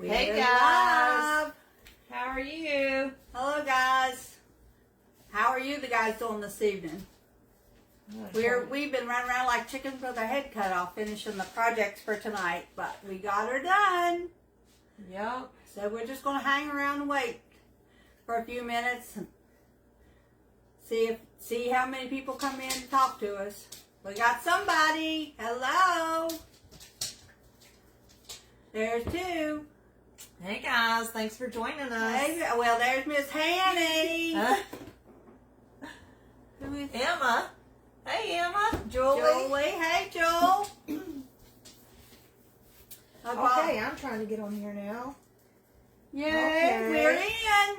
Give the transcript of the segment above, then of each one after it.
Hey guys, how are you? Hello guys. How are you guys doing this evening? We've been running around like chickens with our head cut off finishing the projects for tonight, but we got her done. Yep. So we're just going to hang around and wait for a few minutes and see how many people come in to talk to us. We got somebody. Hello. There's two. Hey guys, thanks for joining us. Hey, well, there's Miss Hanny. Who is Emma. Hey Emma. Julie? Hey, Joel. Okay, I'm trying to get on here now. Yay, Okay.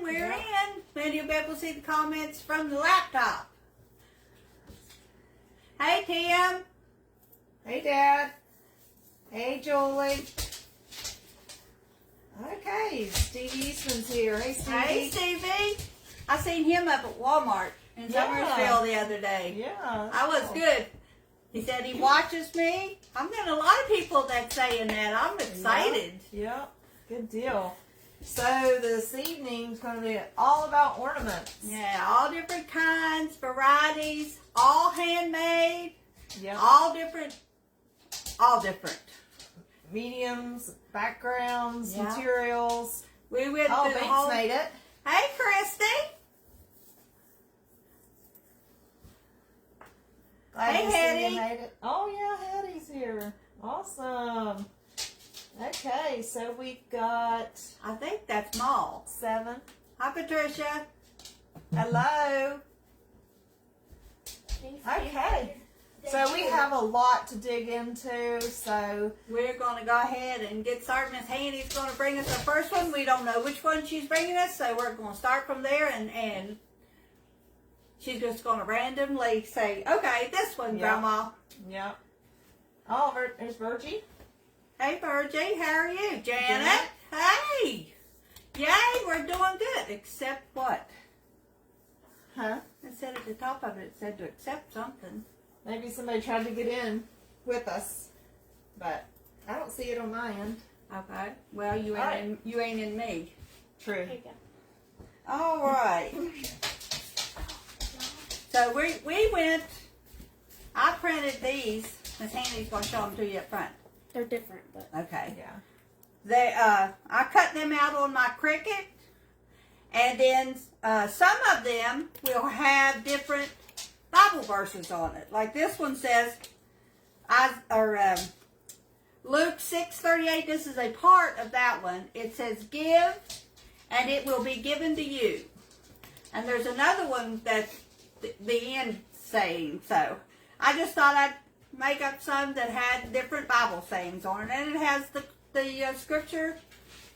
we're in. Then you'll be able to see the comments from the laptop. Hey, Tim. Hey Dad. Hey Julie. Okay, Steve Eastman's here. Hey Stevie. Hey, Stevie. I seen him up at Walmart in Summersville the other day. Yeah. I was good. He said he watches me. I'm getting a lot of people that's saying that. I'm excited. Yeah. Good deal. So this evening's going to be all about ornaments. Yeah, all different kinds, varieties, all handmade, Yeah. all different. Mediums, backgrounds, Yeah. materials. We went Oh, through the Bates whole. made it. Hey, Christy. Glad Hey, to see Hetty. you made it. Oh yeah, Hetty's here. Awesome. Okay, so we got I think that's Maul. 7. Hi, Patricia. Hello. Okay. So we have a lot to dig into. So We're going to go ahead and get started. Miss Handy's going to bring us the first one. We don't know which one she's bringing us, so we're going to start from there, and she's just going to randomly say, okay, this one, Yeah. Grandma. yeah. Oh, there's Virgie. Hey, Virgie, how are you? Janet? Hey! Yay, we're doing good. Except what? Huh? It said at the top of it said to accept something. Maybe somebody tried to get in with us, but I don't see it on my end. Okay. Well, you ain't, All right. you ain't in me. True. All right. So we went, I printed these. Miss Handy's going to show them to you up front. They're different, but Okay. Yeah. I cut them out on my Cricut, and then some of them will have different Bible verses on it. Like this one says, Luke 6:38. This is a part of that one. It says, "Give, and it will be given to you." And there's another one that's the end saying. So I just thought I'd make up some that had different Bible sayings on it, and it has the scripture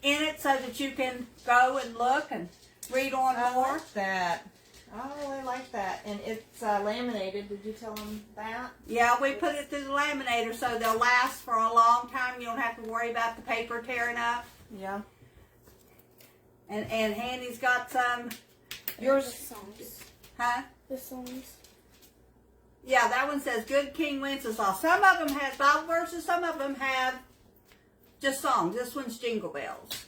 in it so that you can go and look and read on I more. like that. I really like that. And it's laminated. Did you tell them that? Yeah, we put it through the laminator so they'll last for a long time. You don't have to worry about the paper tearing up. Yeah. And Handy's got some. the Yours, songs. huh? The songs. Yeah, that one says Good King Wenceslas. Some of them has Bible verses. Some of them have just songs. This one's Jingle Bells.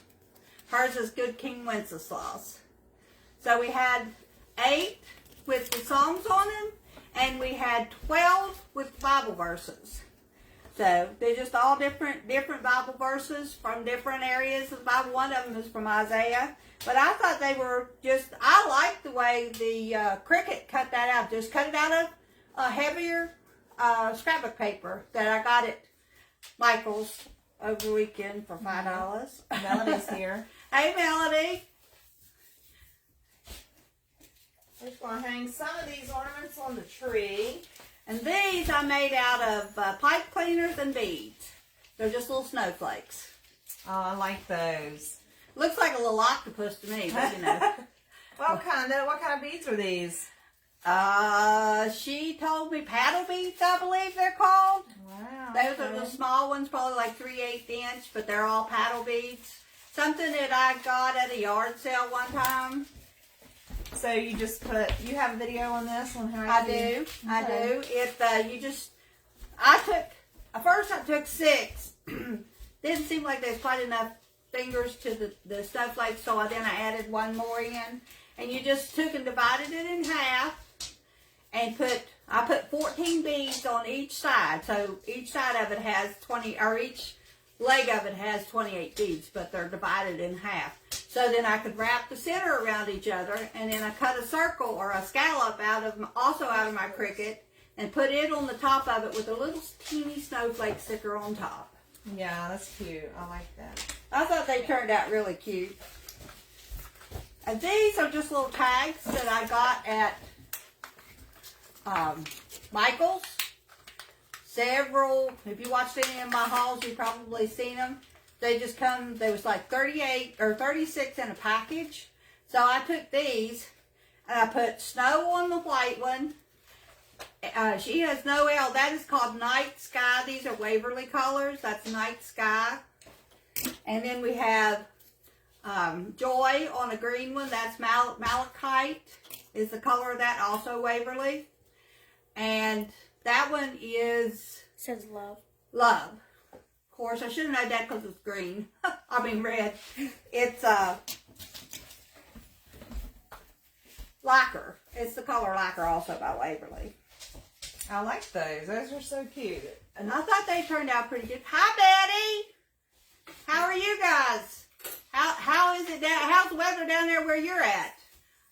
Hers is Good King Wenceslas. So we had 8 with the songs on them, and we had 12 with Bible verses. So they're just all different Bible verses from different areas of the Bible. One of them is from Isaiah. But I thought they were just, I like the way the Cricut cut that out. Just cut it out of a heavier scrapbook paper that I got at Michael's over the weekend for $5. Melody's here. Hey, Melody. We're just going to hang some of these ornaments on the tree. And these I made out of pipe cleaners and beads. They're just little snowflakes. Oh, I like those. Looks like a little octopus to me, but you know. What kind of beads are these? She told me paddle beads, I believe they're called. Wow. Those are the small ones, probably like 3/8 inch, but they're all paddle beads. Something that I got at a yard sale one time. So you just you have a video on this on how I do. At first I took 6. Didn't seem like there's quite enough fingers to the snowflakes, so then I added one more in. And you just took and divided it in half and I put 14 beads on each side. So each side of it has 20, or each leg of it has 28 beads, but they're divided in half. So then I could wrap the center around each other, and then I cut a circle or a scallop also out of my cricket, and put it on the top of it with a little teeny snowflake sticker on top. Yeah, that's cute. I like that. I thought they turned out really cute. And these are just little tags that I got at Michael's. Several, if you watched any of my hauls, you've probably seen them. They just come, there was like 38 or 36 in a package. So I took these and I put snow on the white one. She has Noel. That is called Night Sky. These are Waverly colors. That's Night Sky. And then we have Joy on a green one. That's Malachite is the color of that. Also Waverly. And that one is... Says love. Love. Of course, I should have known that because it's green. I mean red. It's Lacquer. It's the color Lacquer also by Waverly. I like those. Those are so cute. And I thought they turned out pretty good. Hi, Betty. How are you guys? How is it down? How's the weather down there where you're at?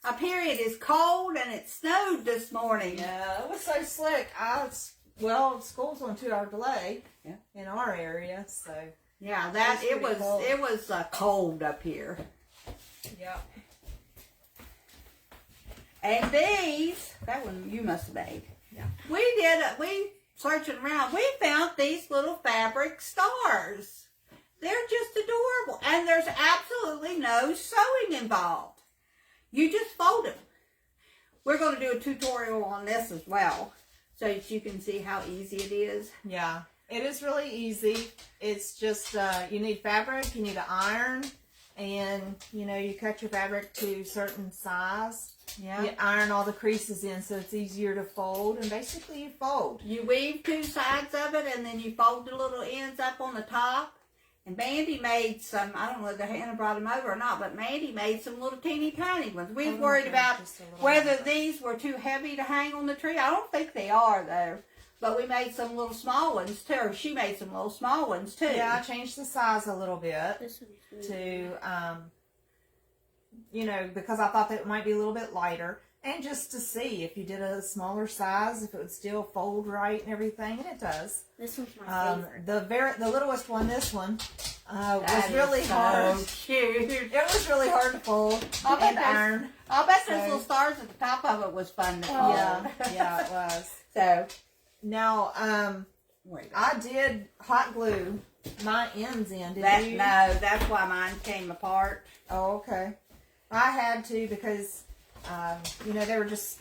Up here it is cold and it snowed this morning. Yeah, it was so slick. School's on 2-hour delay in our area, so yeah, it was cold up here. Yeah. And these, that one you must have made. Yeah. We searching around, we found these little fabric stars. They're just adorable. And there's absolutely no sewing involved. You just fold them. We're going to do a tutorial on this as well, so that you can see how easy it is. Yeah, it is really easy. It's just, you need fabric, you need an iron, and, you cut your fabric to a certain size. Yeah. You iron all the creases in so it's easier to fold, and basically you fold. You weave two sides of it, and then you fold the little ends up on the top. And Mandy made some, I don't know whether Hannah brought them over or not, but Mandy made some little teeny tiny ones. We was worried about whether these were too heavy to hang on the tree. I don't think they are, though. But we made some little small ones, too. Or she made some little small ones, too. Yeah, I changed the size a little bit to, because I thought that it might be a little bit lighter. And just to see if you did a smaller size, if it would still fold right and everything, and it does. This one's my favorite. The littlest one, this one, was really hard. Cute. It was really hard to fold and iron. I'll bet those little stars at the top of it was fun to fold. Yeah, it was. So now, I did hot glue my ends in. Did you? No, that's why mine came apart. Oh, okay. I had to because. They were just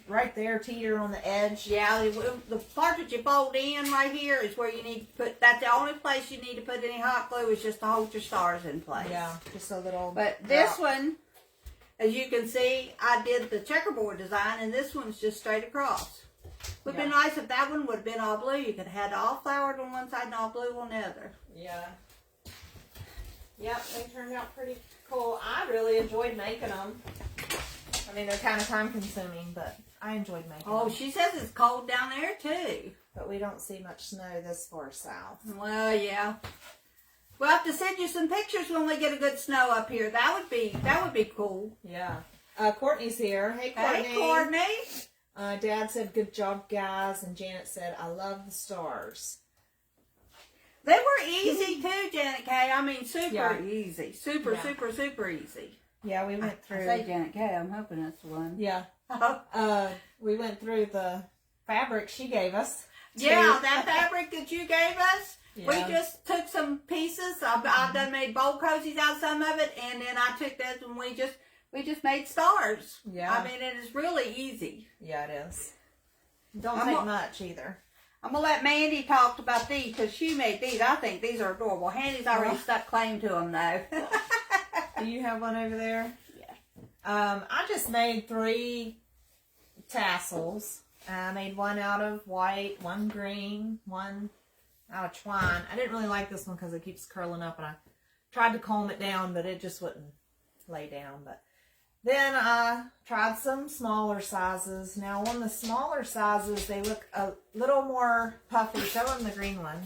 right there, teeter on the edge. Yeah, the part that you fold in right here is where you need to put, that's the only place you need to put any hot glue is just to hold your stars in place. Yeah, just a little. But this one, as you can see, I did the checkerboard design, and this one's just straight across. Would have been nice if that one would have been all blue. You could have had all flowered on one side and all blue on the other. Yeah. Yep, they turned out pretty cool. I really enjoyed making them. I mean, they're kind of time consuming, but I enjoyed making them. Oh, she says it's cold down there too. But we don't see much snow this far south. Well, yeah. We'll have to send you some pictures when we get a good snow up here. That would be cool. Yeah. Courtney's here. Hey, Courtney. Hey, Courtney. Dad said, good job, guys. And Janet said, I love the stars. They were easy too, Janet Kay. I mean, super easy. Super easy. Yeah, we went through. I say Janet Kay. I'm hoping that's the one. Yeah. We went through the fabric she gave us. Yeah, that fabric that you gave us. Yeah. We just took some pieces. I've done made bowl cozies out of some of it, and then I took those and we just made stars. Yeah. I mean, it is really easy. Yeah, it is. Don't take much either. I'm going to let Mandy talk about these because she made these. I think these are adorable. Handy's already stuck claim to them, though. Do you have one over there? Yeah. I just made 3 tassels. I made one out of white, one green, one out of twine. I didn't really like this one because it keeps curling up, and I tried to comb it down, but it just wouldn't lay down. But then I tried some smaller sizes. Now on the smaller sizes, they look a little more puffy. Show them the green one.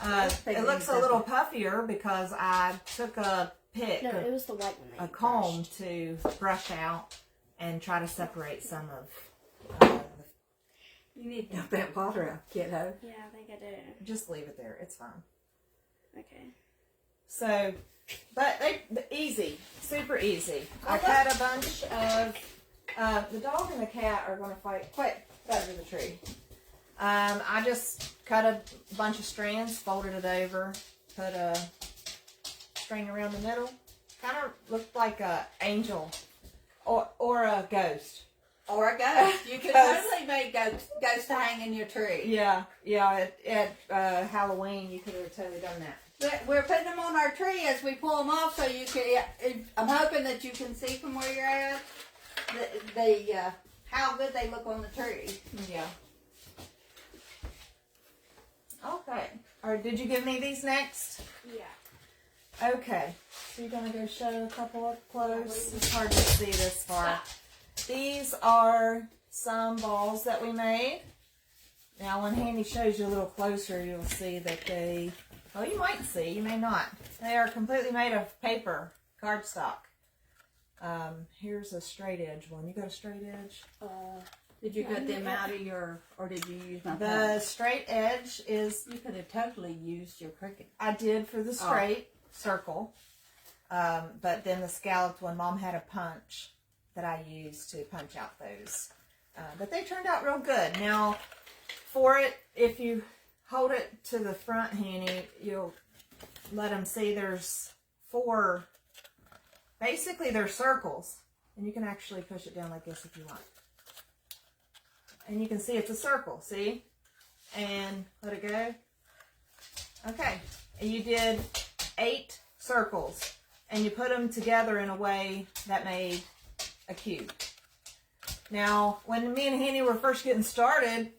It looks a little puffier because I took a pick, No, it was the white one. a comb to brush out and try to separate some of You need to dump that water out, kiddo. Yeah, I think I do. just leave it there. It's fine. Okay. So, but easy, super easy. I cut a bunch of, the dog and the cat are going to fight. Quick, get over the tree. I just cut a bunch of strands, folded it over, put a string around the middle. Kind of looked like a angel or a ghost. Or a ghost. You could totally make ghost hang in your tree. Yeah, at Halloween you could have totally done that. We're putting them on our tree as we pull them off, so you can. I'm hoping that you can see from where you're at the how good they look on the tree. Yeah. Okay. Or did you give me these next? Yeah. Okay. So you're gonna go show a couple up close. It's hard to see this far. These are some balls that we made. Now when Handy shows you a little closer, you'll see that they, well, you might see, you may not. They are completely made of paper, cardstock. Here's a straight edge one. You got a straight edge? Did you cut them out of your, or did you use my The straight edge is, You could have totally used your Cricut. I did for the straight circle. But then the scalloped one, Mom had a punch that I used to punch out those. But they turned out real good. Now, for it, if you hold it to the front, Hanny, you'll let them see there's 4, basically they're circles. And you can actually push it down like this if you want. And you can see it's a circle, see? And let it go. Okay, and you did 8 circles. And you put them together in a way that made a cube. Now, when me and Henny were first getting started,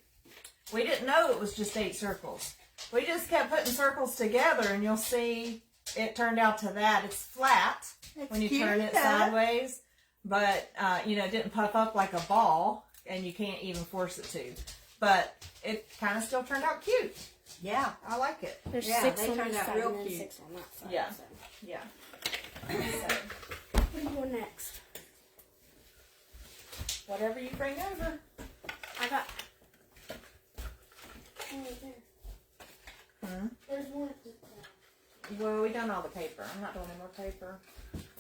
we didn't know it was just 8 circles. We just kept putting circles together, and you'll see it turned out to that. It's flat when you turn it sideways, but you know, it didn't puff up like a ball, and you can't even force it to. But it kind of still turned out cute. Yeah. I like it. There's Yeah, 6 they on turned this out side real and then cute. 6 on that side. Yeah. So. Yeah. So, What do you want next? whatever you bring over. I got. Oh, right there. There's one. Well, we done all the paper. I'm not doing any more paper.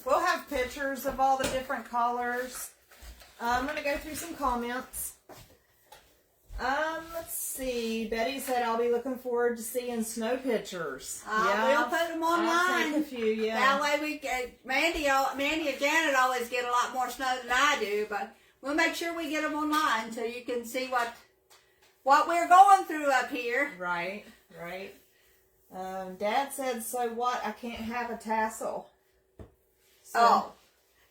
We'll have pictures of all the different colors. I'm going to go through some comments. Let's see. Betty said I'll be looking forward to seeing snow pictures. We'll put them I'll online. take a few, yeah. That way we get, Mandy and Janet always get a lot more snow than I do, but we'll make sure we get them online so you can see what we're going through up here. Right, right. Dad said, so what? I can't have a tassel. So,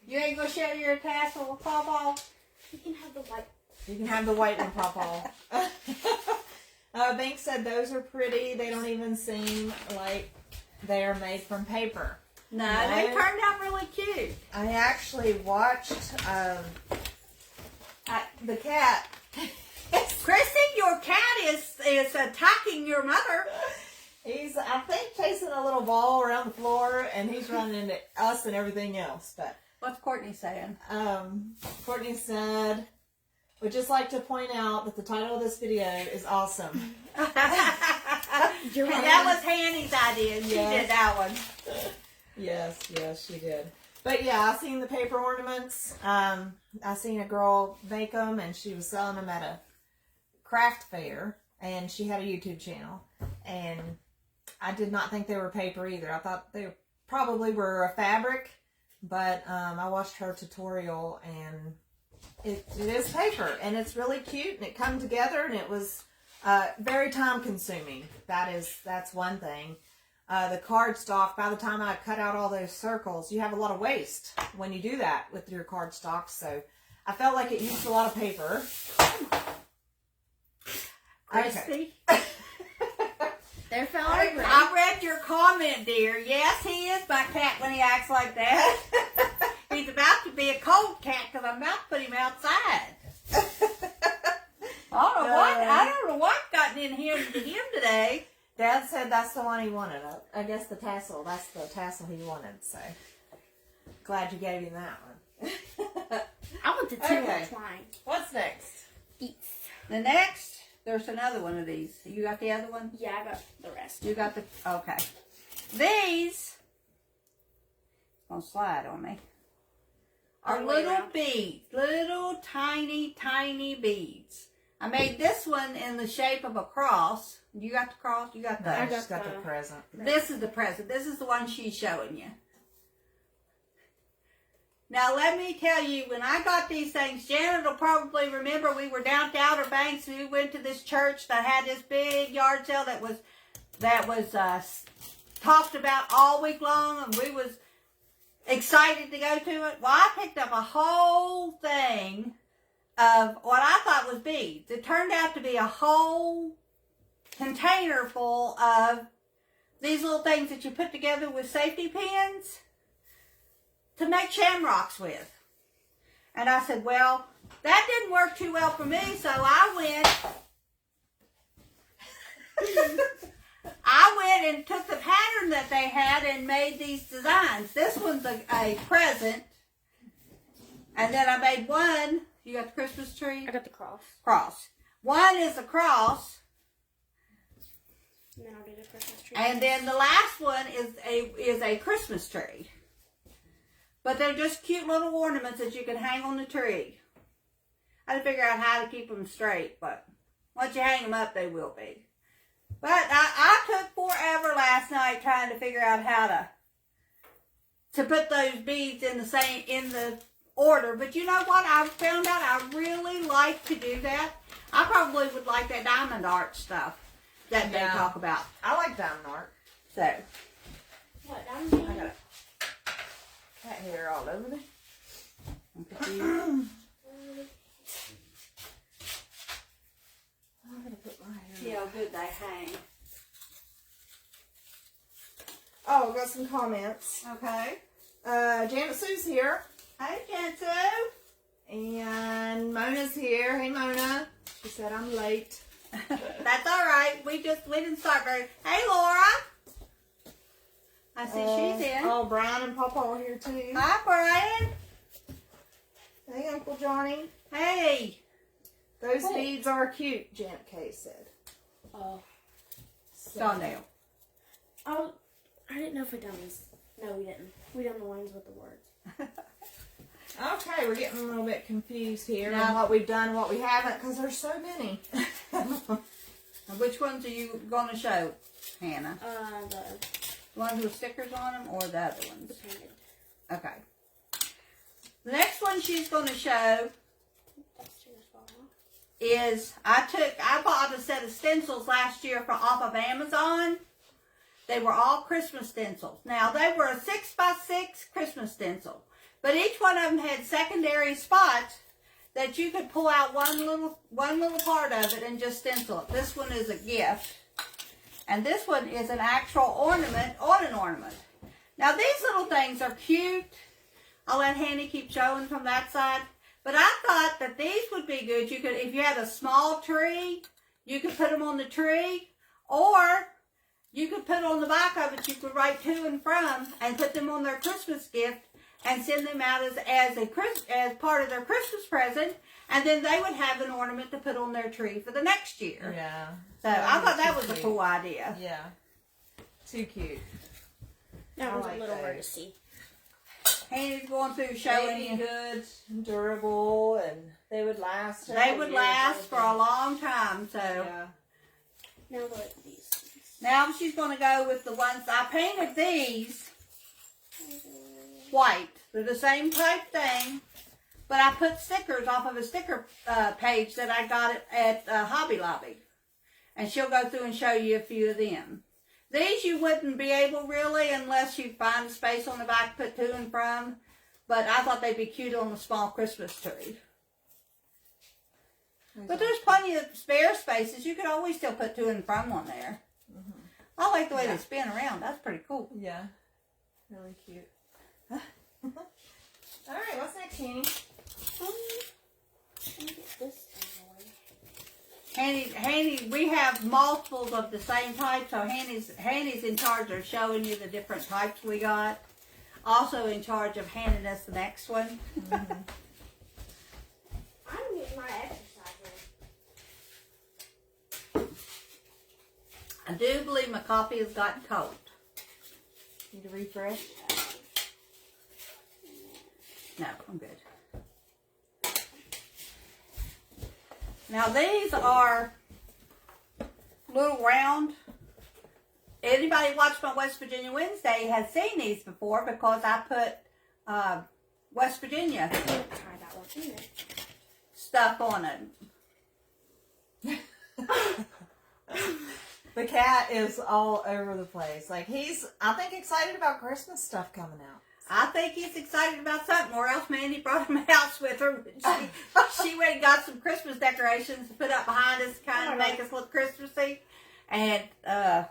You ain't gonna share your tassel with Pawpaw? You can have the white. you can have the white one, Pawpaw. Bank said those are pretty. They don't even seem like they are made from paper. No, they turned out really cute. I actually watched the cat. Chrissy, your cat is attacking your mother. He's, I think, chasing a little ball around the floor, and he's running into us and everything else. But What's Courtney saying? Courtney said, would just like to point out that the title of this video is awesome. That was Hanny's idea. She did that one. Yes, she did. But yeah, I seen the paper ornaments. I seen a girl make them, and she was selling them at a craft fair, and she had a YouTube channel. And I did not think they were paper either. I thought they probably were a fabric, but I watched her tutorial, and it is paper, and it's really cute, and it come together, and it was very time consuming. That's one thing. The cardstock, by the time I cut out all those circles, you have a lot of waste when you do that with your cardstock. So I felt like it used a lot of paper. Christy? There fell our bread. I read your comment, dear. Yes, he is my cat when he acts like that. He's about to be a cold cat because I'm about to put him outside. I don't know what gotten in here to him today. Dad said that's the one he wanted. I guess the tassel. That's the tassel he wanted. So glad you gave him that one. I want the two Okay. twine. What's next? Eats. The next, there's another one of these. You got the other one? Yeah, I got the rest. You got the, okay. These, gonna slide on me, are All the way little around. beads. Little tiny, tiny beads. I made this one in the shape of a cross. You got the cross? You got the... No, I got she's got the the- present. This is the present. This is the one she's showing you. Now, let me tell you, when I got these things, Janet will probably remember we were down at the Outer Banks and we went to this church that had this big yard sale that was talked about all week long, and we was excited to go to it. Well, I picked up a whole thing of what I thought was beads. It turned out to be a whole container full of these little things that you put together with safety pins to make shamrocks with. And I said, well, that didn't work too well for me, so I went and took the pattern that they had and made these designs. This one's a present. And then I made one. You got the Christmas tree? I got the cross. Cross. One is a cross. And then I'll do the Christmas tree. And then the last one is a Christmas tree. But they're just cute little ornaments that you can hang on the tree. I had to figure out how to keep them straight, but once you hang them up, they will be. But I took forever last night trying to figure out how to put those beads in the order. But you know what? I found out I really like to do that. I probably would like that diamond art stuff that they talk about. I like diamond art. So, What? I'm I got a cat hair all over me. I'm gonna put my hair. see how good they hang. Oh, I've got some comments. Okay. Janet Sue's here. Hey, Jensu. And Mona's here. Hey, Mona. She said I'm late. That's all right. We didn't start very. Hey, Laura. I see she's in. Oh, Brian and Papa are here too. Hi, Brian. Hey, Uncle Johnny. Hey. Those Cool. beads are cute, Janet Kay said. Oh. Sawnail. Oh, I didn't know if we done these. No, we didn't. We done the ones with the words. Okay, we're getting a little bit confused here Now- on what we've done and what we haven't because there's so many. Now, which ones are you going to show, Hannah? The The ones with stickers on them or the other ones? painted. Okay. The next one she's going to show That's too much ball, huh? is I bought a set of stencils last year off of Amazon. They were all Christmas stencils. Now, they were a 6x6 Christmas stencil. But each one of them had secondary spots that you could pull out one little part of it and just stencil it. This one is a gift. And this one is an actual ornament on an ornament. Now, these little things are cute. I'll let Hanny keep showing from that side. But I thought that these would be good. You could, if you had a small tree, you could put them on the tree. Or you could put on the back of it, you could write to and from and put them on their Christmas gift and send them out as part of their Christmas present, and then they would have an ornament to put on their tree for the next year. Yeah. So I thought that was too a cute. cool idea. Yeah. Too cute. That I was like a little hard to those. see. Handy's going through showing Maybe you. good, and durable, and they would last. They several would years, last I for a think. long time. So Yeah. Now look at these. now she's going to go with the ones I painted these white. They're the same type thing, but I put stickers off of a sticker page that I got at Hobby Lobby. And she'll go through and show you a few of them. These you wouldn't be able really unless you find a space on the back to put to and from. But I thought they'd be cute on a small Christmas tree. But there's plenty of spare spaces. You could always still put to and from on there. I like the way they spin around. That's pretty cool. Yeah. Really cute. Alright, what's next, Hanny? Let me get this away. Hanny, we have multiples of the same type, so Hanny's in charge of showing you the different types we got. Also in charge of handing us the next one. Mm-hmm. I'm getting my exercise in. I do believe my coffee has gotten cold. Need to refresh? No, I'm good. Now these are little round. Anybody watched my West Virginia Wednesday has seen these before because I put West Virginia Try that one. stuff on them. The cat is all over the place. Like, he's, I think, excited about Christmas stuff coming out. I think he's excited about something, or else Mandy brought him out with her. She went and got some Christmas decorations to put up behind us, kind of make us look Christmassy. And I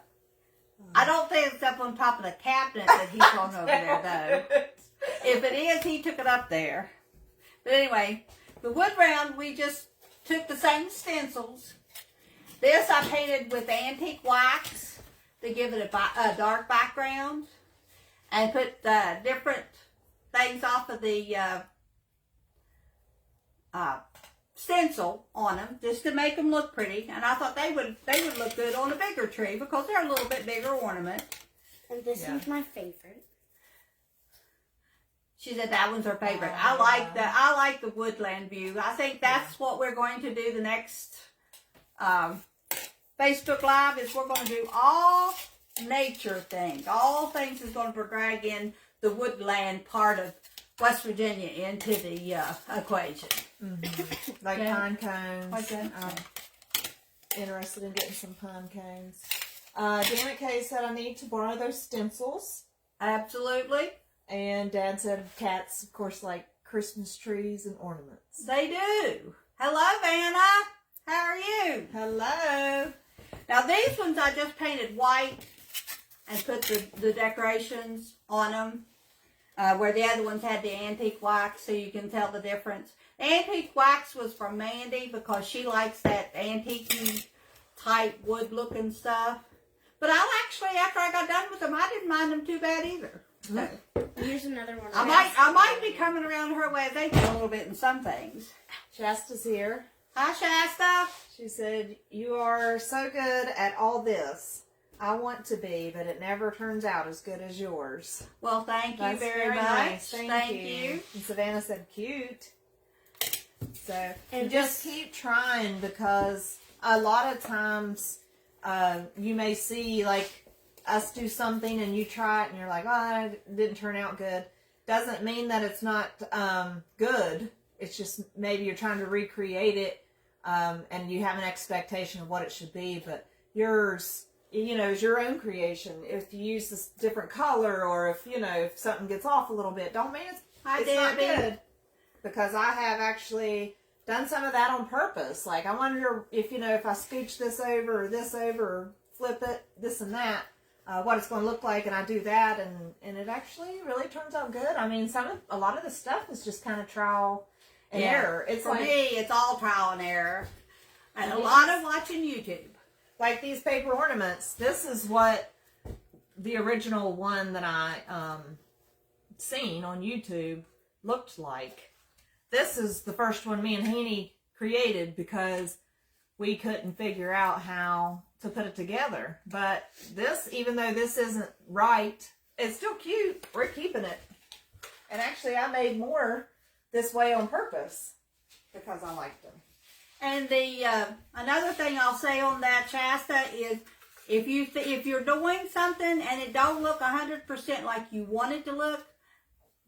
don't think it's up on top of the cabinet that he's on over there, though. If it is, he took it up there. But anyway, the wood round, we just took the same stencils. This I painted with antique wax to give it a dark background. And put different things off of the stencil on them, just to make them look pretty. And I thought they would look good on a bigger tree because they're a little bit bigger ornament. And this one's my favorite. She said that one's her favorite. I like the woodland view. I think that's what we're going to do the next Facebook Live. Is we're going to do all nature things. All things is going to drag in the woodland part of West Virginia into the equation. Mm-hmm. Like pine cones. Okay. Interested in getting some pine cones. Janet Kay said I need to borrow those stencils. Absolutely. And Dad said cats, of course, like Christmas trees and ornaments. They do. Hello, Vanna. How are you? Hello. Now, these ones I just painted white and put the decorations on them, where the other ones had the antique wax, so you can tell the difference. The antique wax was from Mandy because she likes that antique type wood looking stuff. But I actually, after I got done with them, I didn't mind them too bad either. So, Here's another one. I might be coming around her way of thinking a little bit in some things. Shasta's here. Hi, Shasta. She said, you are so good at all this. I want to be, but it never turns out as good as yours. Well, thank you very much. Nice. Thank you. And Savannah said cute. So, And you just keep trying, because a lot of times you may see, like, us do something and you try it and you're like, oh, it didn't turn out good. Doesn't mean that it's not good. It's just maybe you're trying to recreate it and you have an expectation of what it should be, but yours, you know, is your own creation. If you use this different color, or if, you know, if something gets off a little bit, don't mean it's not good. Because I have actually done some of that on purpose. Like, I wonder if, you know, if I scooch this over or flip it, this and that, what it's going to look like, and I do that, and it actually really turns out good. I mean, a lot of the stuff is just kind of trial and error. It's For like, me, it's all trial and error. And a lot of watching YouTube. Like these paper ornaments, this is what the original one that I seen on YouTube looked like. This is the first one me and Haney created because we couldn't figure out how to put it together. But this, even though this isn't right, it's still cute. We're keeping it. And actually, I made more this way on purpose because I liked them. And the another thing I'll say on that, Shasta, is if you're doing something and it don't look 100% like you want it to look,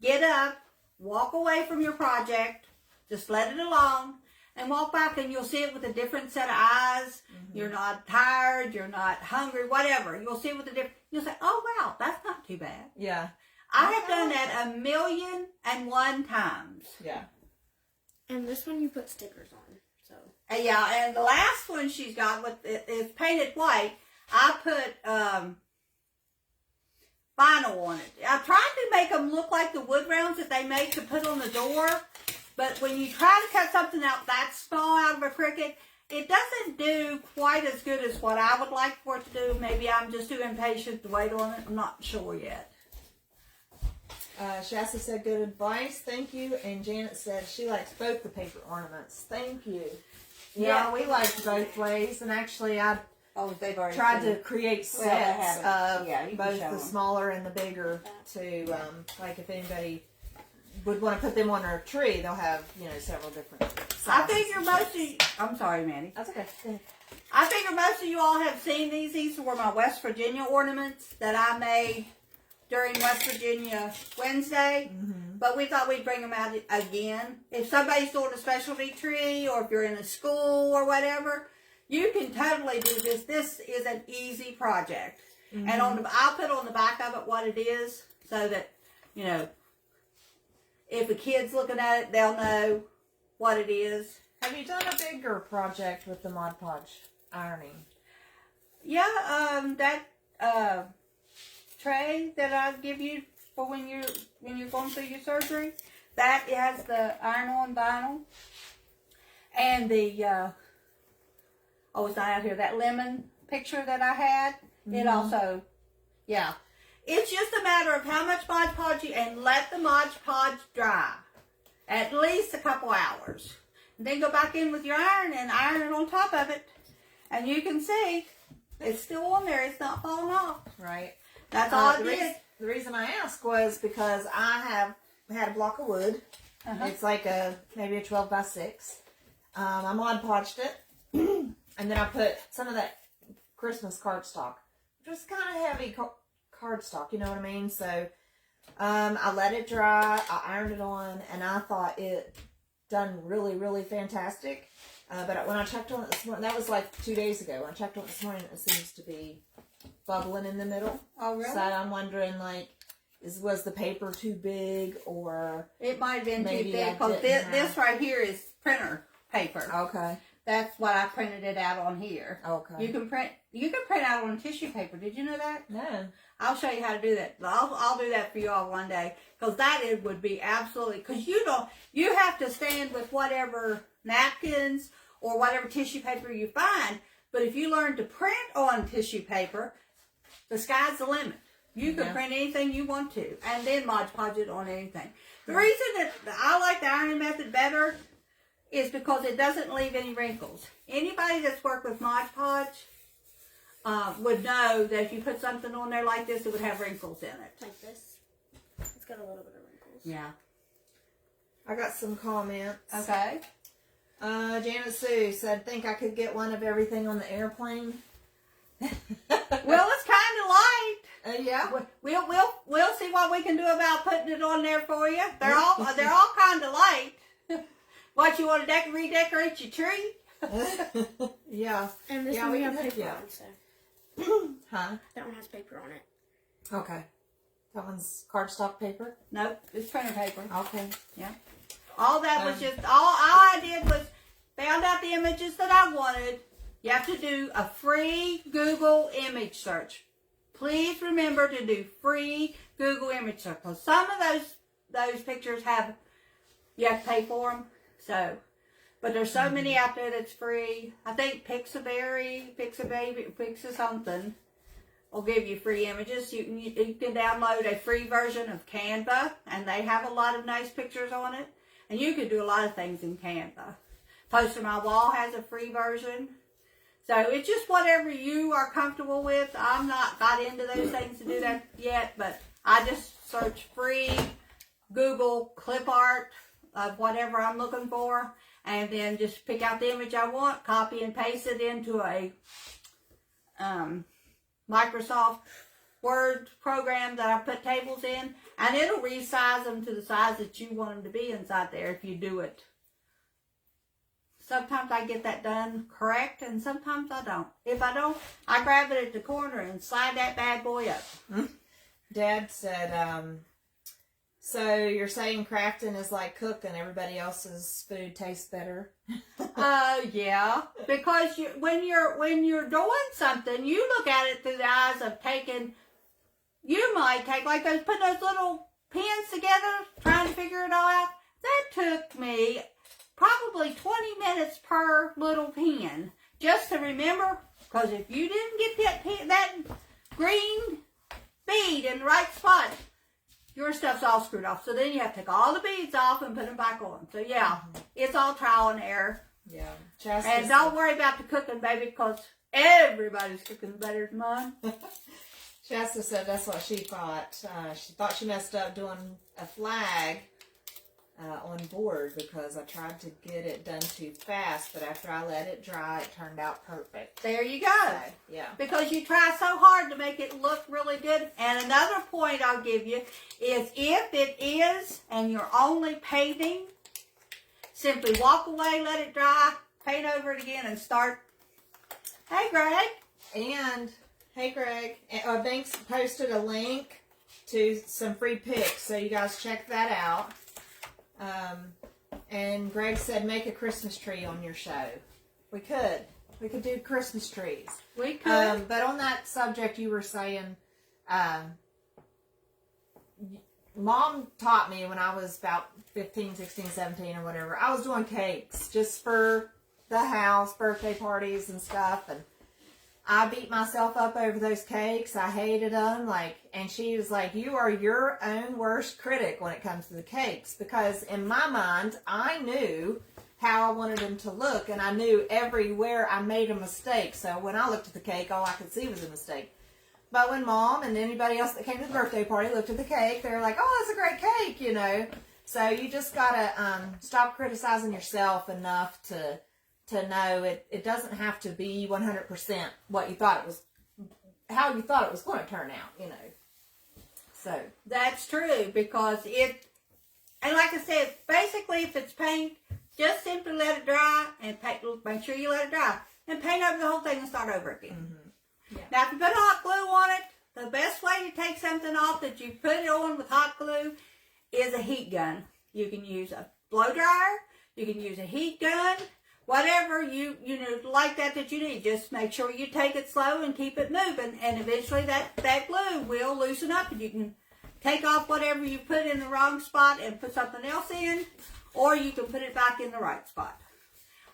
get up, walk away from your project, just let it alone, and walk back, and you'll see it with a different set of eyes. Mm-hmm. You're not tired, you're not hungry, whatever. You'll see it with a different. You'll say, "Oh wow, that's not too bad." Yeah, I have done that 1,000,001 times. Yeah. And this one you put stickers on. So. Yeah, and the last one she's got with it is painted white. I put vinyl on it. I tried to make them look like the wood rounds that they make to put on the door, but when you try to cut something out that small out of a Cricut, it doesn't do quite as good as what I would like for it to do. Maybe I'm just too impatient to wait on it. I'm not sure yet. Shasta said good advice, thank you. And Janet said she likes both the paper ornaments. Thank you. Yeah, we liked both ways, and actually I They've already tried to create sets of both the them. smaller and the bigger to, like if anybody would want to put them on their tree, they'll have, several different sizes. I figure most of you, I'm sorry, Mandy. That's okay. I figure most of you all have seen these. These were my West Virginia ornaments that I made during West Virginia Wednesday. Mm-hmm. But we thought we'd bring them out again. If somebody's doing a specialty tree, or if you're in a school or whatever, you can totally do this. This is an easy project. Mm-hmm. And I'll put on the back of it what it is, so that, if a kid's looking at it, they'll know what it is. Have you done a bigger project with the Mod Podge ironing? Yeah, that tray that I give you for when you're going through your surgery, that has the iron-on vinyl. And the it's not out here, that lemon picture that I had, it also, yeah. It's just a matter of how much Mod Podge and let the Mod Podge dry. At least a couple hours. And then go back in with your iron and iron it on top of it. And you can see it's still on there. It's not falling off. Right. That's all it did. The reason I asked was because I have had a block of wood. Uh-huh. It's like maybe a 12 by 6. I Mod Podged it. And then I put some of that Christmas cardstock, which was kind of heavy cardstock, you know what I mean? So I let it dry, I ironed it on, and I thought it done really, really fantastic. But when I checked on it this morning, that was like 2 days ago. When I checked on it this morning, it seems to be bubbling in the middle. Oh, really? So I'm wondering, was the paper too big, or it might have been too thick, because this right here is printer paper. Okay. That's what I printed it out on here. Okay. You can print out on tissue paper. Did you know that? No. I'll show you how to do that. I'll do that for you all one day, because it would be absolutely, because you have to stand with whatever napkins or whatever tissue paper you find. But if you learn to print on tissue paper, the sky's the limit. You can print anything you want to, and then Mod Podge it on anything. The reason that I like the ironing method better is because it doesn't leave any wrinkles. Anybody that's worked with Mod Podge would know that if you put something on there like this, it would have wrinkles in it. Like this. It's got a little bit of wrinkles. Yeah. I got some comments. Okay. Janet Sue said, think I could get one of everything on the airplane. Well, it's kind of light. Yeah. We'll see what we can do about putting it on there for you. They're all kind of light. What, you want to redecorate your tree? Yeah. And this one we have paper on, so. Huh? That one has paper on it. Okay. That one's cardstock paper? Nope, it's printer paper. Okay. Yeah. All that was just, all I did was found out the images that I wanted. You have to do a free Google image search. Please remember to do free Google image search, because some of those pictures you have to pay for them. So, but there's so many out there that's free. I think Pixababy, something will give you free images. You can download a free version of Canva, and they have a lot of nice pictures on it. And you can do a lot of things in Canva. Poster My Wall has a free version. So it's just whatever you are comfortable with. I'm not got into those things to do that yet, but I just search free Google clip art of whatever I'm looking for, and then just pick out the image I want, copy and paste it into a Microsoft Word program that I put tables in, and it'll resize them to the size that you want them to be inside there if you do it. Sometimes I get that done correct, and sometimes I don't. If I don't, I grab it at the corner and slide that bad boy up. Dad said, So you're saying crafting is like cooking, everybody else's food tastes better? Yeah, because when you're doing something, you look at it through the eyes of taking. You might take like those putting those little pins together, trying to figure it all out. That took me probably 20 minutes per little pin just to remember. Because if you didn't get that green bead in the right spot, your stuff's all screwed off. So then you have to take all the beads off and put them back on. So yeah, it's all trial and error. Yeah. And don't worry about the cooking, baby, because everybody's cooking better than mine. Shasta said that's what she thought. She thought she messed up doing a flag on board because I tried to get it done too fast, but after I let it dry, it turned out perfect. There you go. So, yeah. Because you try so hard to make it look really good. And another point I'll give you is if it is and you're only painting, simply walk away, let it dry, paint over it again, and start. Hey, Greg. And, hey, Greg, Banks posted a link to some free pics, so you guys check that out. And Greg said make a Christmas tree on your show. We could do Christmas trees. We could. But on that subject, you were saying, Mom taught me when I was about 15, 16, 17 or whatever. I was doing cakes just for the house, birthday parties and stuff. And I beat myself up over those cakes. I hated them. And she was like, you are your own worst critic when it comes to the cakes. Because in my mind, I knew how I wanted them to look. And I knew everywhere I made a mistake. So when I looked at the cake, all I could see was a mistake. But when Mom and anybody else that came to the birthday party looked at the cake, they were like, oh, that's a great cake, you know. So you just got to stop criticizing yourself enough to know it doesn't have to be 100% what you thought it was, how you thought it was going to turn out, you know. So that's true, because and like I said, basically if it's paint, just simply let it dry and make sure you let it dry and paint over the whole thing and start over again. Mm-hmm. Yeah. Now if you put hot glue on it, the best way to take something off that you put it on with hot glue is a heat gun. You can use a blow dryer, you can use a heat gun, whatever you like that you need. Just make sure you take it slow and keep it moving, and eventually that glue will loosen up and you can take off whatever you put in the wrong spot and put something else in, or you can put it back in the right spot.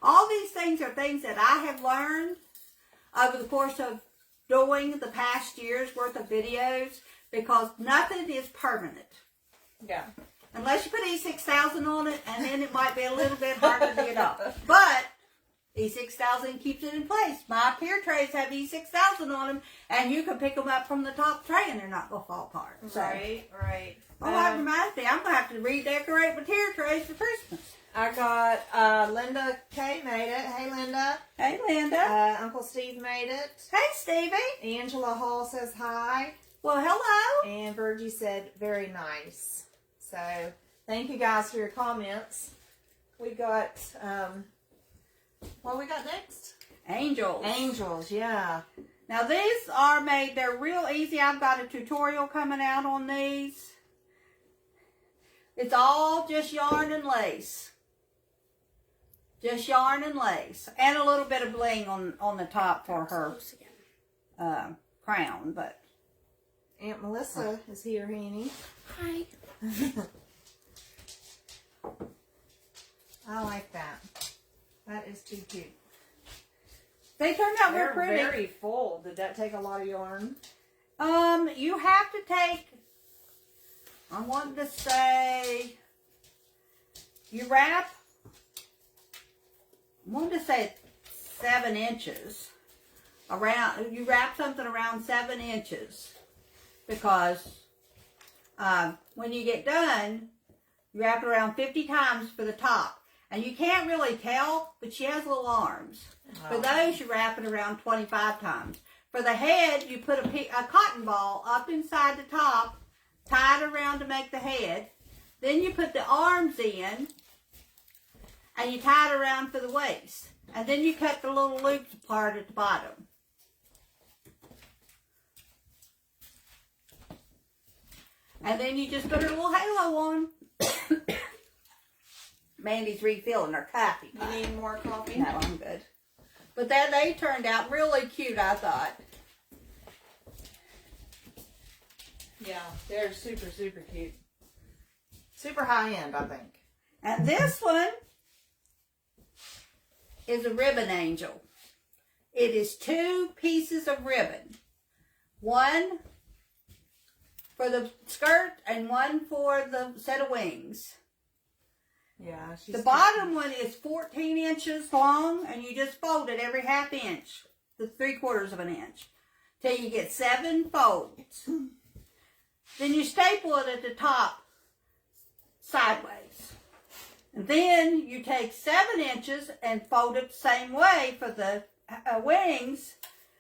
All these things are things that I have learned over the course of doing the past year's worth of videos, because nothing is permanent. Yeah. Unless you put E6000 on it, and then it might be a little bit harder to get off. But E6000 keeps it in place. My pier trays have E6000 on them, and you can pick them up from the top tray, and they're not going to fall apart. So, Right. Oh, that reminds me, I'm going to have to redecorate my tier trays for Christmas. I got, Linda K made it. Hey, Linda. Hey, Linda. Uncle Steve made it. Hey, Stevie. Angela Hall says hi. Well, hello. And Virgie said, very nice. So, thank you guys for your comments. We got, what we got next? Angels. Angels, yeah. Now, these are made, they're real easy. I've got a tutorial coming out on these. It's all just yarn and lace. Just yarn and lace. And a little bit of bling on the top for her crown. But Aunt Melissa is here, Hanny. Hi. I like that. That is too cute. they turned out real They're pretty. very full. Did that take a lot of yarn? You have to take, I wanted to say, you wrap, I wanted to say 7 inches. You wrap something around 7 inches, because when you get done, you wrap it around 50 times for the top. And you can't really tell, but she has little arms. Oh. For those, you wrap it around 25 times. For the head, you put a cotton ball up inside the top, tie it around to make the head. Then you put the arms in, and you tie it around for the waist. And then you cut the little loops apart at the bottom. And then you just put her little halo on. Mandy's refilling her coffee. You need more coffee? No, I'm good. But that they turned out really cute, I thought. Yeah, they're super, super cute. Super high end, I think. And this one is a ribbon angel. It is 2 pieces of ribbon. One for the skirt and one for the set of wings. Yeah, she's The bottom one is 14 inches long, and you just fold it every half inch, the 3/4 of an inch, till you get 7 folds. Then you staple it at the top sideways. And then you take 7 inches and fold it the same way for the wings,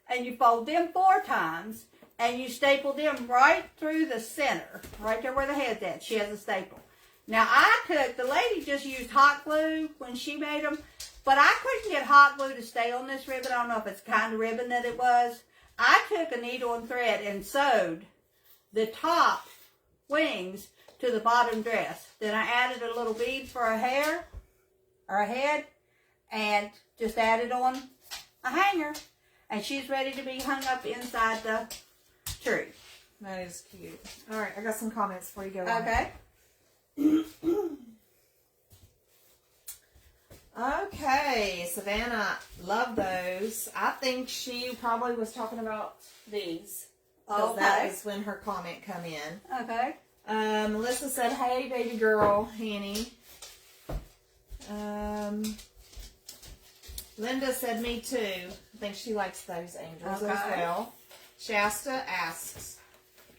and you fold them 4 times, and you staple them right through the center, right there where the head's at. She has a staple. Now, the lady just used hot glue when she made them, but I couldn't get hot glue to stay on this ribbon. I don't know if it's the kind of ribbon that it was. I took a needle and thread and sewed the top wings to the bottom dress. Then I added a little bead for a hair, or a head, and just added on a hanger. And she's ready to be hung up inside the tree. That is cute. All right, I got some comments before you go on. Okay. Okay, Savannah, love those. I think she probably was talking about these. Because that was when her comment come in. Okay. Melissa said, hey, baby girl, Hanny. Linda said, me too. I think she likes those angels as well. Shasta asks,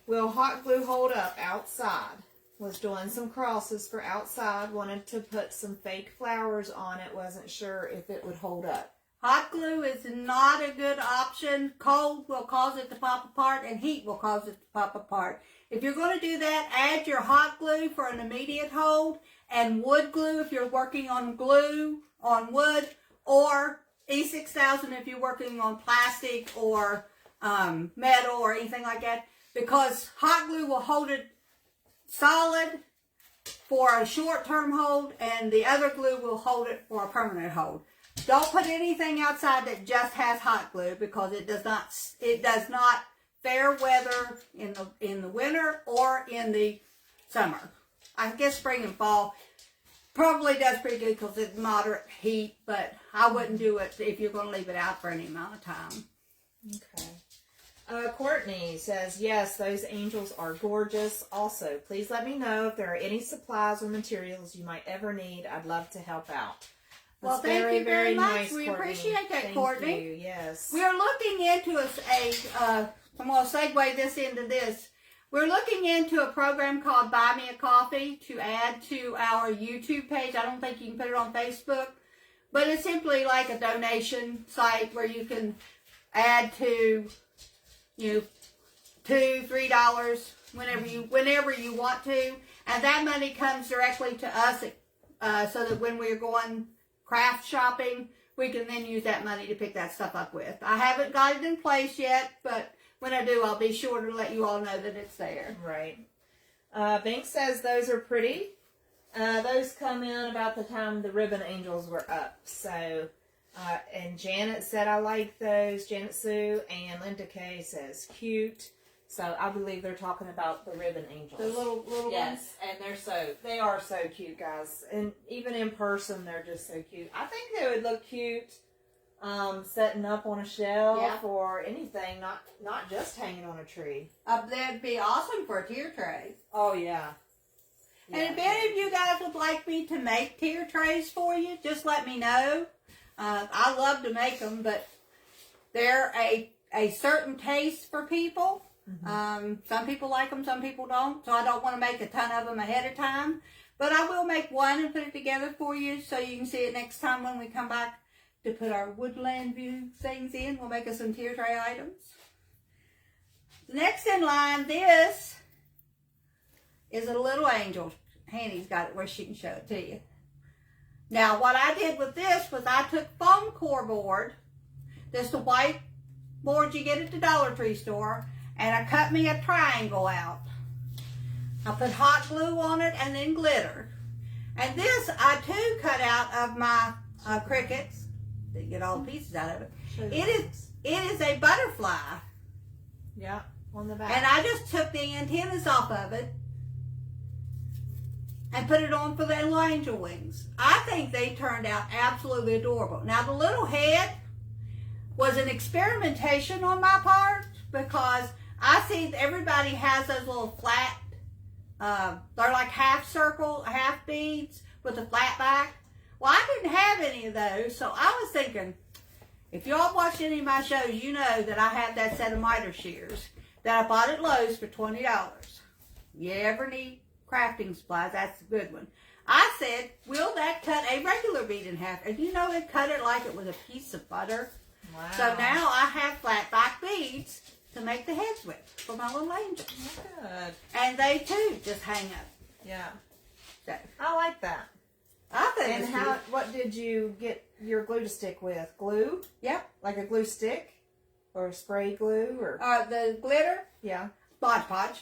will hot glue hold up outside? Was doing some crosses for outside. Wanted to put some fake flowers on it. Wasn't sure if it would hold up. Hot glue is not a good option. Cold will cause it to pop apart, and heat will cause it to pop apart. If you're going to do that, add your hot glue for an immediate hold, and wood glue if you're working on glue on wood, or E6000 if you're working on plastic or metal or anything like that, because hot glue will hold it solid for a short-term hold, and the other glue will hold it for a permanent hold. Don't put anything outside that just has hot glue, because it does not fair weather in the winter or in the summer. I guess spring and fall probably does pretty good because it's moderate heat, but I wouldn't do it if you're going to leave it out for any amount of time. Okay. Courtney says, yes, those angels are gorgeous. Also, please let me know if there are any supplies or materials you might ever need. I'd love to help out. Well, thank you very much. Nice, we Courtney. appreciate that, Thank Courtney. you. Yes. We're looking into I'm going to segue this into this. We're looking into a program called Buy Me a Coffee to add to our YouTube page. I don't think you can put it on Facebook, but it's simply like a donation site where you can add to, $2, $3 whenever you want to, and that money comes directly to us, so that when we're going craft shopping, we can then use that money to pick that stuff up with. I haven't got it in place yet, but when I do, I'll be sure to let you all know that it's there. Right. Bink says those are pretty. Those come in about the time the ribbon angels were up. So, and Janet said I like those. Janet Sue, and Linda Kay says cute. So I believe they're talking about the ribbon angels. The little ones. Yes, and they are so cute, guys. And even in person, they're just so cute. I think they would look cute setting up on a shelf or anything, not just hanging on a tree. That'd be awesome for a tier tray. Oh yeah. And if any of you guys would like me to make tier trays for you, just let me know. I love to make them, but they're a certain taste for people. Mm-hmm. Some people like them, some people don't. So I don't want to make a ton of them ahead of time. But I will make one and put it together for you so you can see it next time when we come back to put our woodland view things in. We'll make us some tier tray items. Next in line, this is a little angel. Hanny's got it where she can show it to you. Now, what I did with this was I took foam core board, that's the white board you get at the Dollar Tree store, and I cut me a triangle out. I put hot glue on it and then glitter. And this I too cut out of my crickets. Didn't get all the pieces out of it. It is a butterfly. Yeah, on the back. And I just took the antennas off of it and put it on for the little angel wings. I think they turned out absolutely adorable. Now the little head was an experimentation on my part because I see everybody has those little flat, they're like half circle, half beads with a flat back. Well, I didn't have any of those, so I was thinking, if y'all watch any of my shows, you know that I have that set of miter shears that I bought at Lowe's for $20. You ever need crafting supplies, that's a good one. I said, will that cut a regular bead in half? And you know, it cut it like it was a piece of butter. Wow. So now I have flat back beads to make the heads with for my little angels. Good. And they too just hang up. Yeah. So, I like that. I think And it's how? cute. What did you get your glue to stick with? Glue? Yep. Like a glue stick? Or spray glue? Or The glitter, yeah. Mod Podge.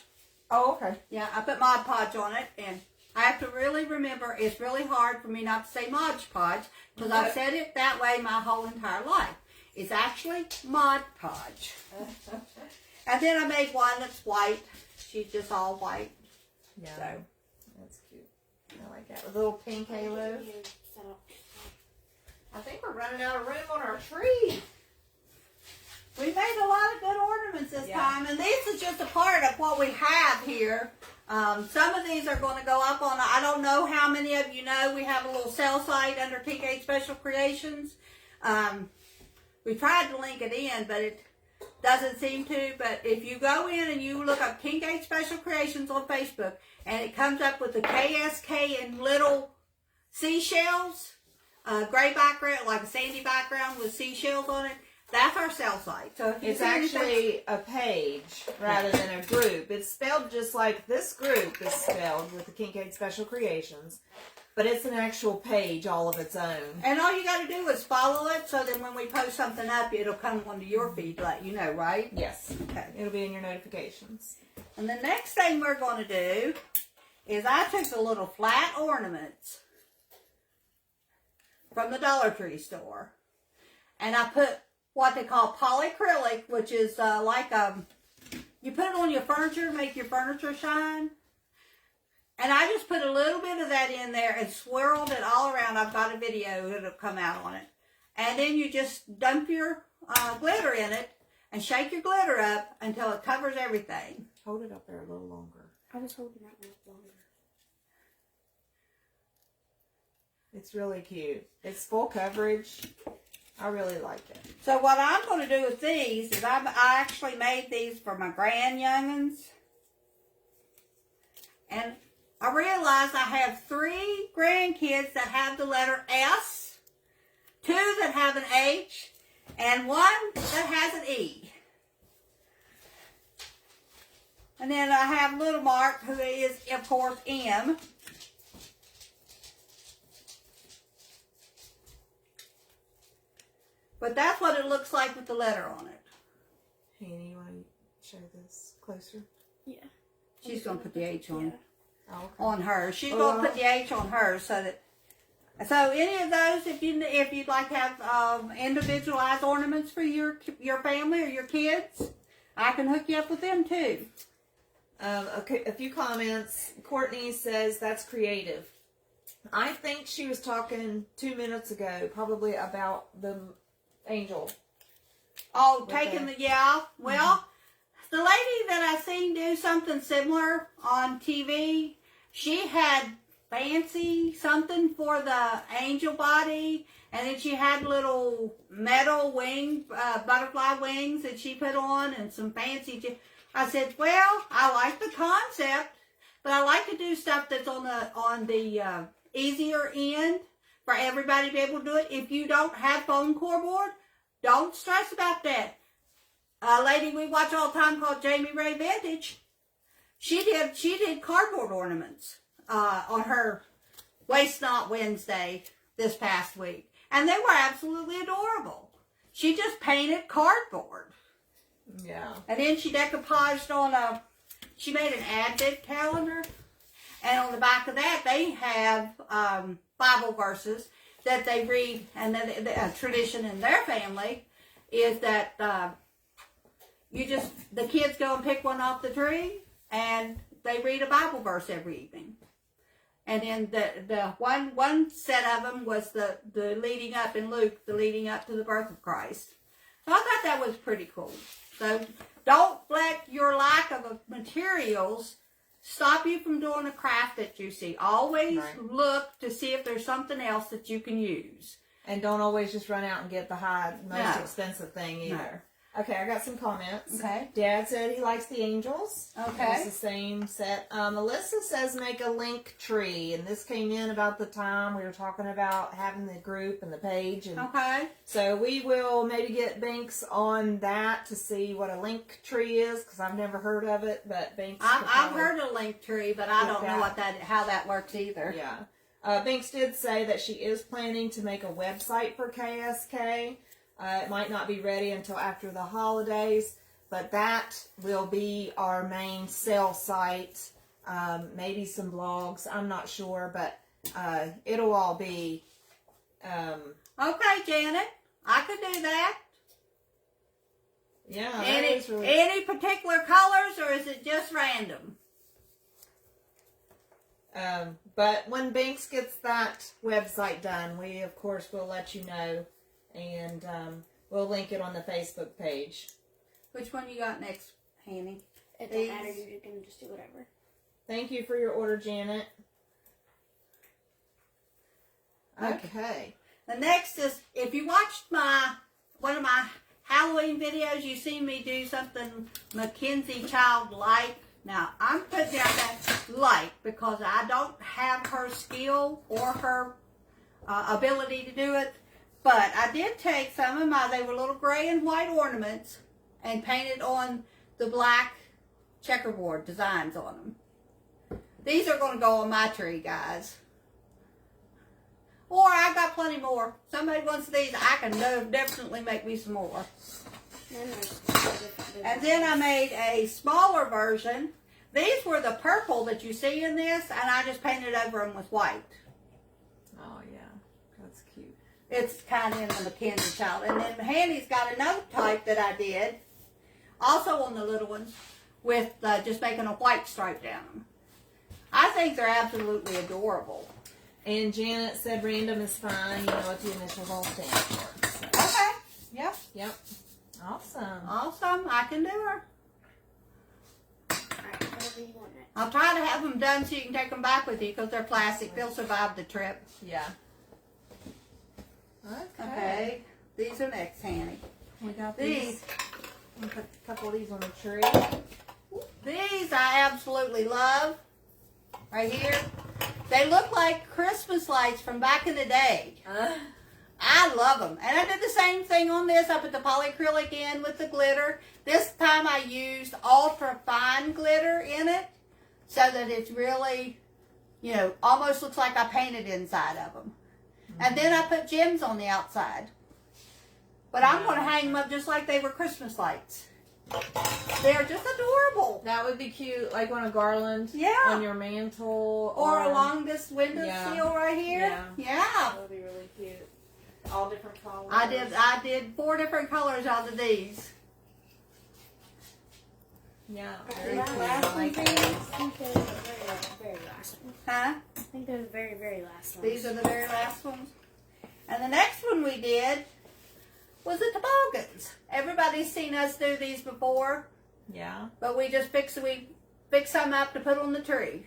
Oh, okay. Yeah, I put Mod Podge on it, and I have to really remember, it's really hard for me not to say Mod Podge, because I've said it that way my whole entire life. It's actually Mod Podge. And then I made one that's white. She's just all white. Yeah. So. That's cute. I like that. With a little pink halo. I think we're running out of room on our tree. We made a lot of good ornaments this time, and this is just a part of what we have here. Some of these are going to go up on, I don't know how many of you know, we have a little sale site under Kincaid Special Creations. We tried to link it in, but it doesn't seem to. But if you go in and you look up Kincaid Special Creations on Facebook, and it comes up with the KSK in little seashells, gray background, like a sandy background with seashells on it, that's our sale site. So if you It's see anything- actually a page rather than a group. It's spelled just like this group is spelled with the Kincaid Special Creations, but it's an actual page all of its own. And all you got to do is follow it, so then when we post something up, it'll come onto your feed, to let you know, right? Yes. Okay. It'll be in your notifications. And the next thing we're going to do is I took the little flat ornaments from the Dollar Tree store, and I put what they call polycrylic, which is like you put it on your furniture, make your furniture shine. And I just put a little bit of that in there and swirled it all around. I've got a video that'll come out on it. And then you just dump your glitter in it and shake your glitter up until it covers everything. Hold it up there a little longer. I was holding that one up longer. It's really cute. It's full coverage. I really like it. So what I'm going to do with these is I actually made these for my grand youngins. And I realized I have 3 grandkids that have the letter S, 2 that have an H, and 1 that has an E. And then I have little Mark, who is, of course, M. But that's what it looks like with the letter on it. Hanny, you want to show this closer? Yeah. She's going to put the H on. Yeah. Oh, okay. On her. She's going to put the H on hers so that. So any of those, if you'd like to have individualized ornaments for your family or your kids, I can hook you up with them too. Okay, a few comments. Courtney says that's creative. I think she was talking 2 minutes ago, probably about the angel. Oh, With taking the- the yeah. Well, the lady that I seen do something similar on TV, she had fancy something for the angel body, and then she had little metal wing, butterfly wings that she put on, and some fancy. I said, well, I like the concept, but I like to do stuff that's on the easier end for everybody to be able to do it. If you don't have foam core board, don't stress about that. A lady we watch all the time called Jamie Ray Vintage, she did cardboard ornaments on her Waste Not Wednesday this past week, and they were absolutely adorable. She just painted cardboard. Yeah. And then she decoupaged on she made an advent calendar. And on the back of that, they have Bible verses that they read. And then a tradition in their family is that the kids go and pick one off the tree, and they read a Bible verse every evening. And then the one set of them was the leading up in Luke, the leading up to the birth of Christ. So I thought that was pretty cool. So don't let your lack of materials stop you from doing a craft that you see. Always look to see if there's something else that you can use. And don't always just run out and get the most expensive thing either. No. Okay, I got some comments. Okay. Dad said he likes the angels. Okay. It's the same set. Alyssa says make a link tree. And this came in about the time we were talking about having the group and the page. And okay. So we will maybe get Binks on that to see what a link tree is, because I've never heard of it. But Binks, I've heard of link tree, but I don't know how that works either. Yeah. Binks did say that she is planning to make a website for KSK. It might not be ready until after the holidays, but that will be our main sale site. Maybe some blogs, I'm not sure, but it'll all be... Okay, Janet, I could do that. Yeah, any particular colors, or is it just random? But when Binks gets that website done, we, of course, will let you know. And we'll link it on the Facebook page. Which one you got next, Hanny? It doesn't matter. You can just do whatever. Thank you for your order, Janet. Okay. The next is, if you watched one of my Halloween videos, you see me do something Mackenzie Child-like. Now, I'm putting down that like because I don't have her skill or her ability to do it. But I did take some of they were little gray and white ornaments and painted on the black checkerboard designs on them. These are going to go on my tree, guys. Or I've got plenty more. Somebody wants these, I can definitely make me some more. And then I made a smaller version. These were the purple that you see in this, and I just painted over them with white. Oh, yeah. That's cute. It's kind of in the Mackenzie Child. And then Handy's got another type that I did, also on the little ones, with just making a white stripe down them. I think they're absolutely adorable. And Janet said random is fine. You know what the initials all stand for. So. Okay. Yep. Yep. Awesome. Awesome. I can do her. Alright, whatever you want next. I'll try to have them done so you can take them back with you because they're plastic. They'll survive the trip. Yeah. Okay. These are next, Hanny. We got these. We'll put a couple of these on the tree. These I absolutely love. Right here. They look like Christmas lights from back in the day. I love them. And I did the same thing on this. I put the polycrylic in with the glitter. This time I used ultra fine glitter in it so that it's really, you know, almost looks like I painted inside of them. And then I put gems on the outside. But I'm going to hang them up just like they were Christmas lights. They're just adorable. That would be cute, like on a garland. Yeah. On your mantle. Or along this window sill right here. Yeah. That would be really cute. All different colors. I did 4 different colors out of these. Yeah. Very Very cool. cool. I like these. I think they're the very last one. Huh? I think they're the very, very last one. These are the very last ones. And the next one we did was the toboggans. Everybody's seen us do these before. Yeah. But we fix some up to put on the tree.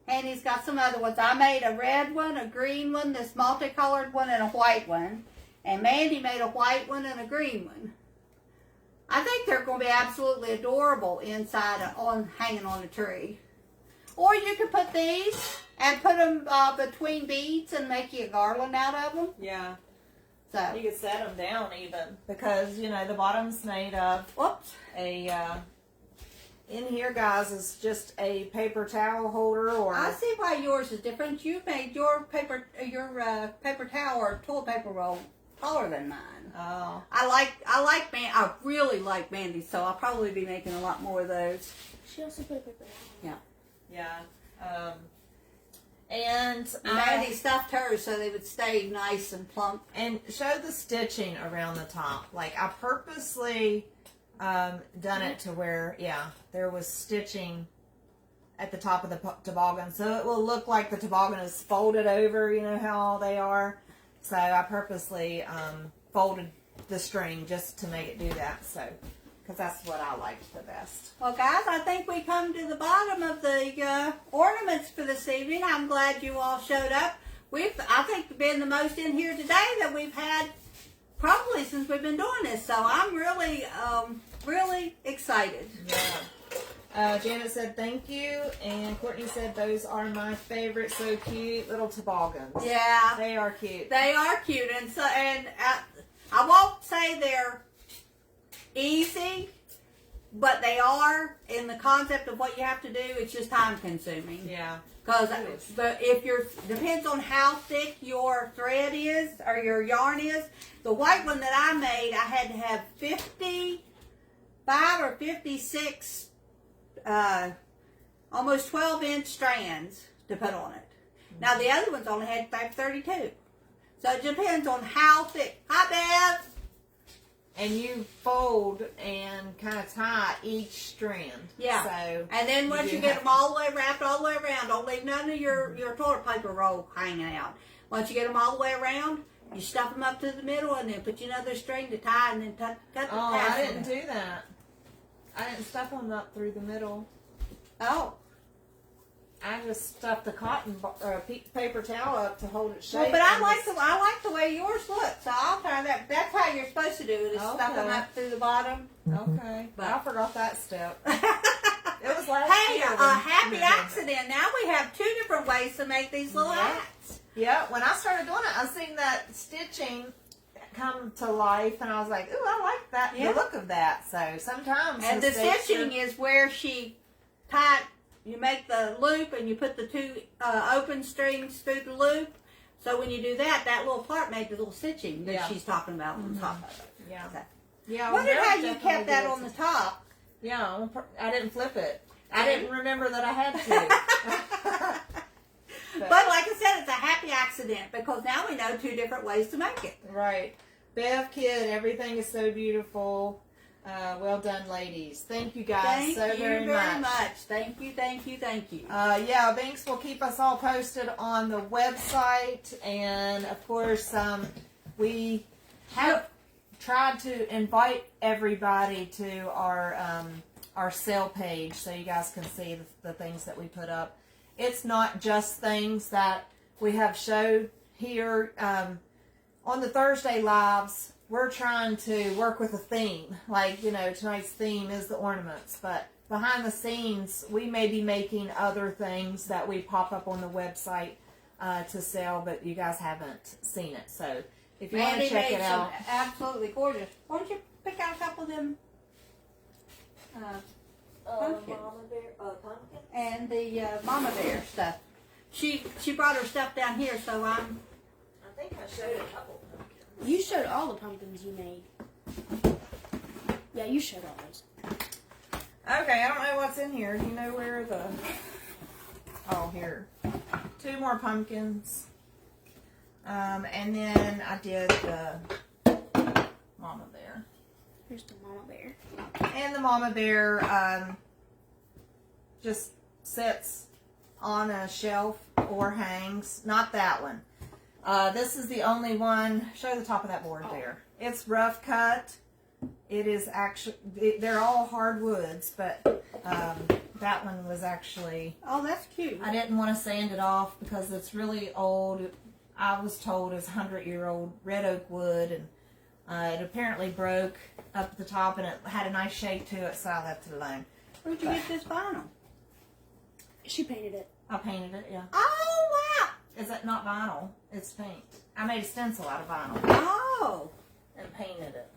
And he's got some other ones. I made a red one, a green one, this multicolored one, and a white one. And Mandy made a white one and a green one. I think they're going to be absolutely adorable inside hanging on a tree. Or you could put these and put them between beads and make you a garland out of them. Yeah. So you could set them down even because, you know, the bottom's made of in here, guys, is just a paper towel holder or... I see why yours is different. You made your paper towel or toilet paper roll taller than mine. Oh. I really like Mandy's, so I'll probably be making a lot more of those. She also put paper down. Yeah. And Mandy stuffed hers so they would stay nice and plump. And show the stitching around the top. Like, I purposely done it to where, there was stitching at the top of the toboggan. So it will look like the toboggan is folded over, you know how they are. So I purposely folded the string just to make it do that. So, because that's what I liked the best. Well, guys, I think we come to the bottom of the ornaments for this evening. I'm glad you all showed up. I think, been the most in here today that we've had probably since we've been doing this. So I'm really, really excited. Yeah. Janet said thank you, and Courtney said those are my favorite. So cute, little toboggans. Yeah, they are cute. They are cute, and I won't say they're easy, but they are in the concept of what you have to do. It's just time consuming. Yeah. Because depends on how thick your thread is or your yarn is. The white one that I made, I had to have 55 or 56, almost 12-inch strands to put on it. Now the other ones only had 32. So it depends on how thick. Hi, Bev. And you fold and kind of tie each strand. Yeah. So and then once you get them all the way wrapped all the way around, don't leave none of your toilet paper roll hanging out. Once you get them all the way around, you stuff them up to the middle and then put you another string to tie and then cut the Oh, tassel. I didn't do that. I didn't stuff them up through the middle. Oh. I just stuffed the cotton paper towel up to hold it shape. Well, but I like the way yours looks, so I'll try that. That's how you're supposed to do it, is stuff them up through the bottom. Okay. But I forgot that step. It was last Hey, year. a happy accident. Now we have 2 different ways to make these little hats. Yeah, when I started doing it, I seen that stitching come to life, and I was like, ooh, I like that, the look of that. So sometimes... And the stitching is where she tied... You make the loop and you put the 2 open strings through the loop. So when you do that, that little part made the little stitching that she's talking about on the top of it. Yeah. Okay. Yeah. I wonder how you kept that on the top. Yeah, I didn't flip it. I didn't remember that I had to. But like I said, it's a happy accident because now we know 2 different ways to make it. Right. Bev Kid, everything is so beautiful. Well done, ladies. Thank you guys so very much. Thank you, thank you, thank you. Yeah, Binks will keep us all posted on the website. And, of course, we have tried to invite everybody to our sale page so you guys can see the things that we put up. It's not just things that we have showed here. On the Thursday lives, we're trying to work with a theme. Like, tonight's theme is the ornaments. But behind the scenes, we may be making other things that we pop up on the website to sell, but you guys haven't seen it. So if you want to check it out. Absolutely gorgeous. Why don't you pick out a couple of them pumpkins? Pumpkin? And the Mama Bear stuff. She brought her stuff down here, so I think I showed a couple. You showed all the pumpkins you made. Yeah, you showed all those. Okay, I don't know what's in here. Do you know where the... Oh, here. 2 more pumpkins. And then I did the Mama Bear. Here's the Mama Bear. And the Mama Bear just sits on a shelf or hangs. Not that one. This is the only one. Show the top of that board there. It's rough cut. It is actually, they're all hardwoods, but that one was actually... Oh, that's cute. I didn't want to sand it off because it's really old. I was told it's 100-year-old red oak wood, and it apparently broke up at the top, and it had a nice shape to it, so I left it alone. Where'd you get this vinyl? She painted it. I painted it, yeah. Oh, wow. Is that not vinyl? It's paint. I made a stencil out of vinyl. Oh. And painted it.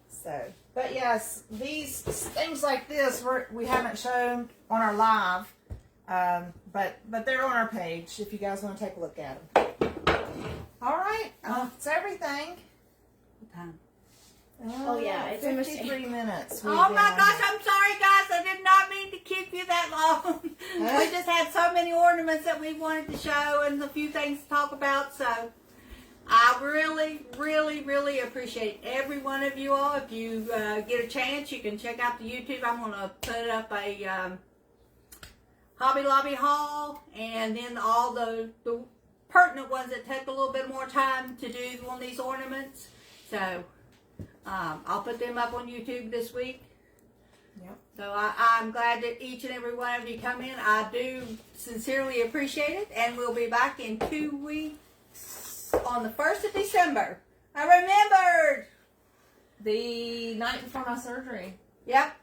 So, but yes, these things like this we haven't shown on our live, but they're on our page if you guys want to take a look at them. All right. That's everything. What time? Oh, yeah, it's almost 53 minutes. Oh my gosh, I'm sorry guys, I did not mean to keep you that long. We just had so many ornaments that we wanted to show and a few things to talk about, so I really, really, really appreciate every one of you all. If you get a chance, you can check out the YouTube. I'm going to put up a Hobby Lobby haul, and then all the pertinent ones that take a little bit more time to do on these ornaments. So I'll put them up on YouTube this week. Yep. So I'm glad that each and every one of you come in. I do sincerely appreciate it, and we'll be back in 2 weeks on the 1st of December. I remembered! The night before my surgery. Yep.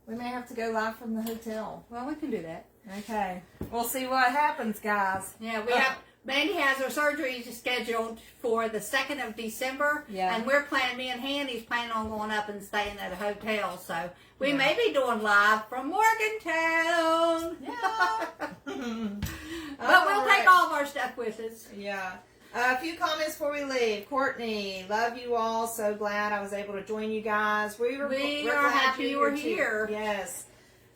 We may have to go live from the hotel. Well, we can do that. Okay. We'll see what happens, guys. Yeah, we have... Mandy has her surgery scheduled for the 2nd of December. Yeah. And we're planning, me and Handy's planning on going up and staying at a hotel. So we may be doing live from Morgantown. Yeah. But we'll take all of our stuff with us. Yeah. A few comments before we leave. Courtney, love you all. So glad I was able to join you guys. We're are glad happy you were too. here. Yes.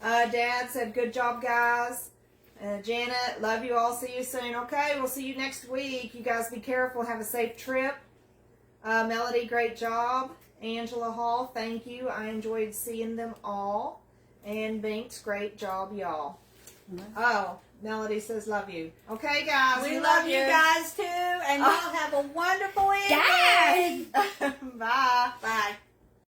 Dad said, good job, guys. Janet, love you all. See you soon. Okay, we'll see you next week. You guys be careful. Have a safe trip. Melody, great job. Angela Hall, thank you. I enjoyed seeing them all. And Binks, great job, y'all. Oh, Melody says love you. Okay, guys. We love you guys too. And y'all have a wonderful evening. Dad! Bye. Bye.